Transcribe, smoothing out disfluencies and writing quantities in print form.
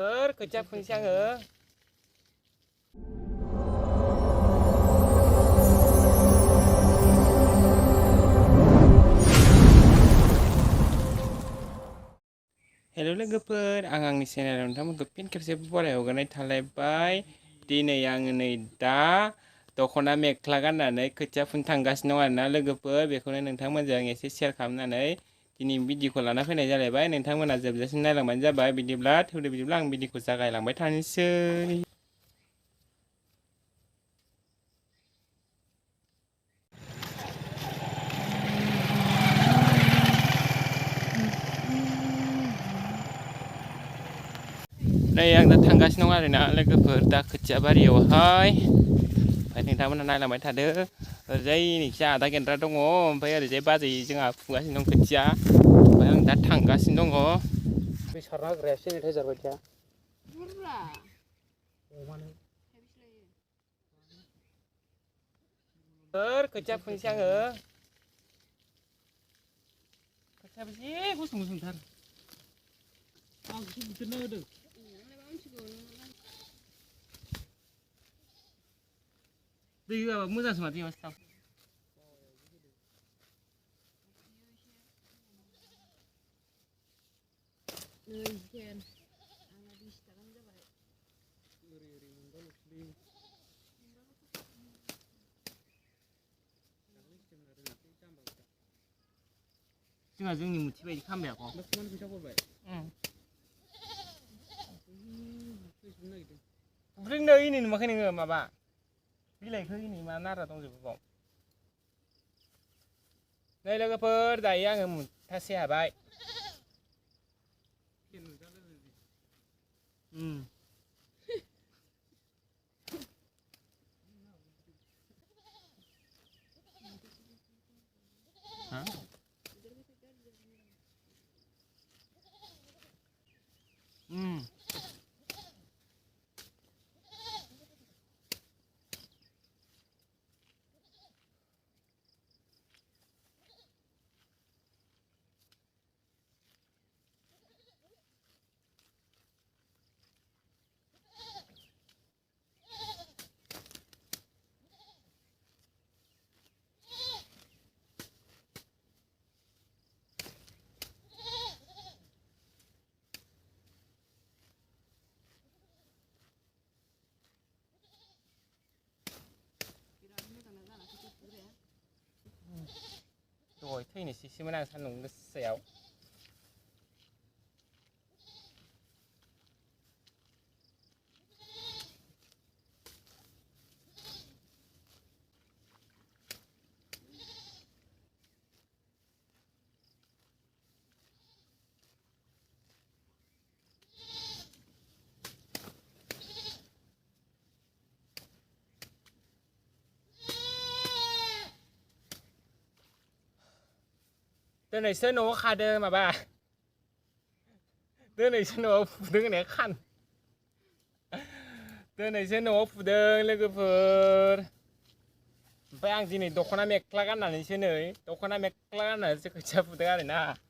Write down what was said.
खोथिया फुनोसै आङो। हेल' लोगोफोर, आं आंनि चेनेलाव नोंथांमोनखौ फिन खेबसे बराय हरनाय थालायबाय। दिनै आङो नै दा दख'ना मेख्ला गाननानै खोथिया फुनो थांगासिनो दं आरोना लोगोफोर। बेखौनो नोंथांमोनजों एसे शेयार खालामनानै दिनै भिडिअखौ लाना फैनाय जालायबाय। नोंथांमोना जोबजासिम नायलांबानो जाबाय। बिदिब्ला आं भिडिअखौ जागायलांबाय थानोसै। नै आं दा थांगासिनो दं आरोना लोगोफोर, दा खोथिया बारियावहाय। ओमफ्राय नोंथांमोना नायलांबाय थादो। ओरैजाय नोंखिजा आदा गेन्द्रा दङ, ओमफ्राय ओरैजाय बाजै जोंहा फुगासिनो दं खोथिया। ओमफ्राय आं दा थांगासिनो दङ। बे सारना होग्राया सेनिटाइजार बायदिया खोथिया फुनोसै आङो। खोथियाबो जि गुसुं गुसुंथार। आंसो बुथेरना होदों। दै होआबा मोजांसो माथो एमासो जोंहा जोंनि मुथि बायदि खालामबाय आख'। फैसा हरबाय? बुख्रिनो इनै नुवाखै नोङो माबा बिलाइखौ इनै मा नारा दंजोबो बाव। नै लोगोफोर, दायो आङो मुथासे हाबाय। हा? दहाय थैनोसैसोमोन आं सान्दुं गोसायाव। दिनैसो न'आव खादों माबा, दिनैसो न'आव फुदों होननाया खान। दिनैसो न'आव फुदों लोगोफोर। ओमफ्राय आं दिनै दख'ना मेख्ला गाननानैसो खोथिया फुदों आरोना।